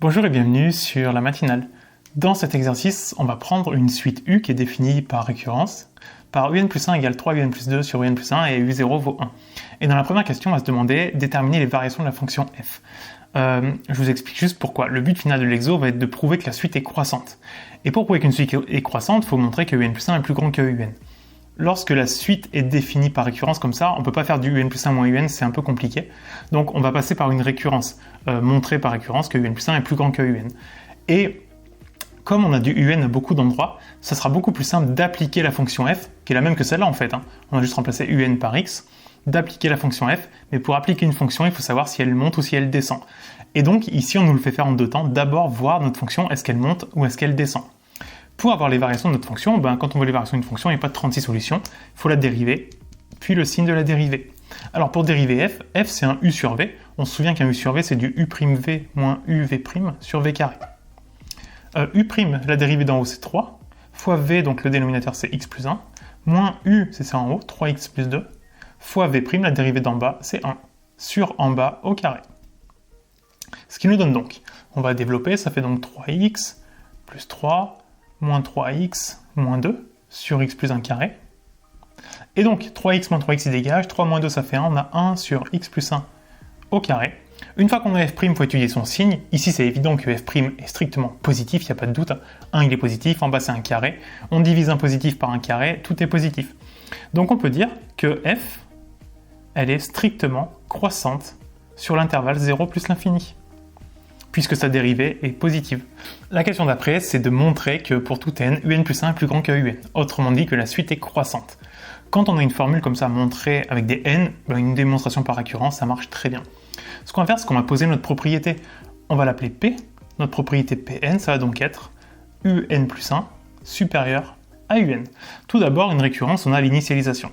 Bonjour et bienvenue sur la matinale. Dans cet exercice, on va prendre une suite U qui est définie par récurrence, par UN plus 1 égale 3 UN plus 2 sur UN plus 1 et U0 vaut 1. Et dans la première question, on va se demander déterminer les variations de la fonction f. Je vous explique juste pourquoi. Le but final de l'exo va être de prouver que la suite est croissante. Et pour prouver qu'une suite est croissante, il faut montrer que UN plus 1 est plus grand que UN. Lorsque la suite est définie par récurrence comme ça, on ne peut pas faire du UN plus 1 moins UN, c'est un peu compliqué. Donc on va passer par une récurrence, montrer par récurrence que UN plus 1 est plus grand que UN. Et comme on a du UN à beaucoup d'endroits, ça sera beaucoup plus simple d'appliquer la fonction f, qui est la même que celle-là en fait. On a juste remplacé UN par x, d'appliquer la fonction f, mais pour appliquer une fonction, il faut savoir si elle monte ou si elle descend. Et donc ici, on nous le fait faire en deux temps. D'abord, voir notre fonction, est-ce qu'elle monte ou est-ce qu'elle descend. Pour avoir les variations de notre fonction, quand on veut les variations d'une fonction, il n'y a pas de 36 solutions. Il faut la dériver, puis le signe de la dérivée. Alors pour dériver f c'est un u sur v. On se souvient qu'un u sur v, c'est du u'v moins uv' sur v carré. U', la dérivée d'en haut, c'est 3, fois v, donc le dénominateur, c'est x plus 1, moins u, c'est ça en haut, 3x plus 2, fois v', la dérivée d'en bas, c'est 1, sur en bas au carré. Ce qui nous donne donc, on va développer, ça fait donc 3x plus 3, moins 3x moins 2 sur x plus 1 carré. Et donc 3x moins 3x il dégage, 3 moins 2 ça fait 1, on a 1 sur x plus 1 au carré. Une fois qu'on a f', il faut étudier son signe. Ici c'est évident que f' est strictement positif, il n'y a pas de doute. 1 il est positif, en bas c'est un carré. On divise un positif par un carré, tout est positif. Donc on peut dire que f, elle est strictement croissante sur l'intervalle 0 plus l'infini, puisque sa dérivée est positive. La question d'après, c'est de montrer que pour tout n, un plus 1 est plus grand que un. Autrement dit, que la suite est croissante. Quand on a une formule comme ça montrée avec des n, une démonstration par récurrence, ça marche très bien. Ce qu'on va faire, c'est qu'on va poser notre propriété. On va l'appeler P. Notre propriété Pn, ça va donc être un plus 1 supérieur à un. Tout d'abord, une récurrence, on a l'initialisation.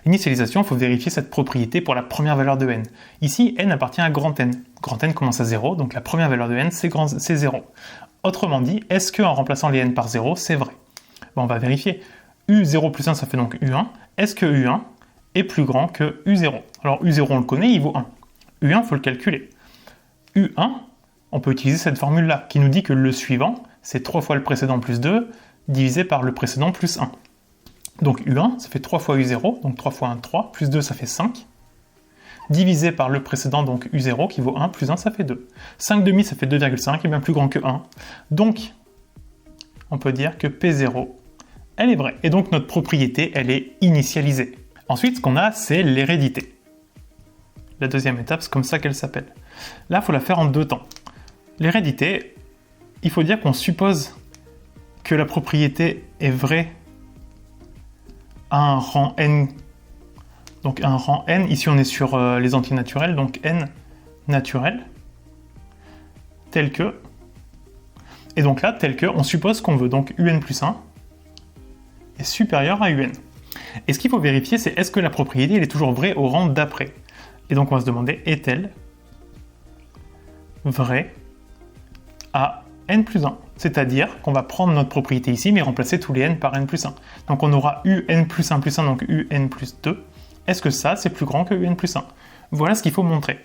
L'initialisation, il faut vérifier cette propriété pour la première valeur de n. Ici, n appartient à grand N. Grand N commence à 0, donc la première valeur de n, c'est 0. Autrement dit, est-ce qu'en remplaçant les n par 0, c'est vrai? On va vérifier. U0 plus 1, ça fait donc U1. Est-ce que U1 est plus grand que U0? Alors U0, on le connaît, il vaut 1. U1, il faut le calculer. U1, on peut utiliser cette formule-là, qui nous dit que le suivant, c'est 3 fois le précédent plus 2, divisé par le précédent plus 1. Donc U1, ça fait 3 fois U0, donc 3 fois 1, 3, plus 2, ça fait 5, divisé par le précédent, donc U0, qui vaut 1, plus 1, ça fait 2. 5 demi, ça fait 2,5, et bien plus grand que 1. Donc, on peut dire que P0, elle est vraie. Et donc, notre propriété, elle est initialisée. Ensuite, ce qu'on a, c'est l'hérédité. La deuxième étape, c'est comme ça qu'elle s'appelle. Là, il faut la faire en deux temps. L'hérédité, il faut dire qu'on suppose que la propriété est vraie à un rang n. Donc un rang n, ici on est sur les antinaturels, donc n naturel, tel que, et donc là, tel que, on suppose qu'on veut donc un plus 1 est supérieur à un. Et ce qu'il faut vérifier, c'est est-ce que la propriété elle est toujours vraie au rang d'après. Et donc on va se demander, est-elle vraie à n plus 1? C'est-à-dire qu'on va prendre notre propriété ici, mais remplacer tous les n par n plus 1. Donc on aura un plus 1 plus 1, donc un plus 2. Est-ce que ça, c'est plus grand que un plus 1? Voilà ce qu'il faut montrer.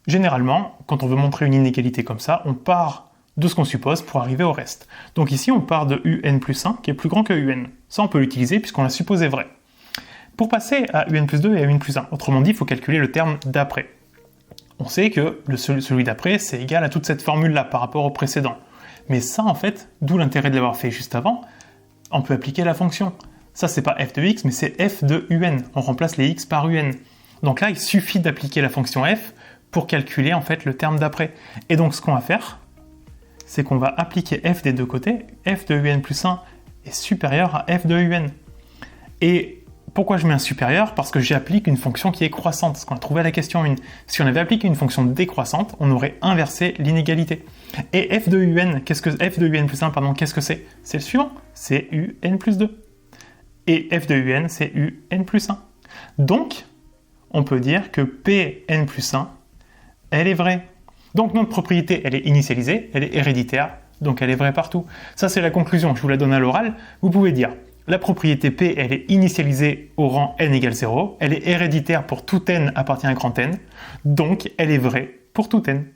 Généralement, quand on veut montrer une inégalité comme ça, on part de ce qu'on suppose pour arriver au reste. Donc ici, on part de un plus 1, qui est plus grand que un. Ça, on peut l'utiliser puisqu'on l'a supposé vrai. Pour passer à un plus 2 et à un plus 1, autrement dit, il faut calculer le terme d'après. On sait que celui d'après, c'est égal à toute cette formule-là par rapport au précédent. Mais ça, en fait, d'où l'intérêt de l'avoir fait juste avant, on peut appliquer la fonction. Ça, c'est pas f de x, mais c'est f de un. On remplace les x par un. Donc là, il suffit d'appliquer la fonction f pour calculer, en fait, le terme d'après. Et donc, ce qu'on va faire, c'est qu'on va appliquer f des deux côtés. F de un plus 1 est supérieur à f de un. Et pourquoi je mets un supérieur? Parce que j'applique une fonction qui est croissante, ce qu'on a trouvé à la question 1. Si on avait appliqué une fonction décroissante, on aurait inversé l'inégalité. Et f de un, f de un plus 1, qu'est-ce que c'est? C'est le suivant, c'est un plus 2. Et f de un, c'est un plus 1. Donc, on peut dire que Pn plus 1, elle est vraie. Donc notre propriété, elle est initialisée, elle est héréditaire, donc elle est vraie partout. Ça, c'est la conclusion, je vous la donne à l'oral. Vous pouvez dire, la propriété P, elle est initialisée au rang n égale 0, elle est héréditaire pour tout n appartient à grand N, donc elle est vraie pour tout n.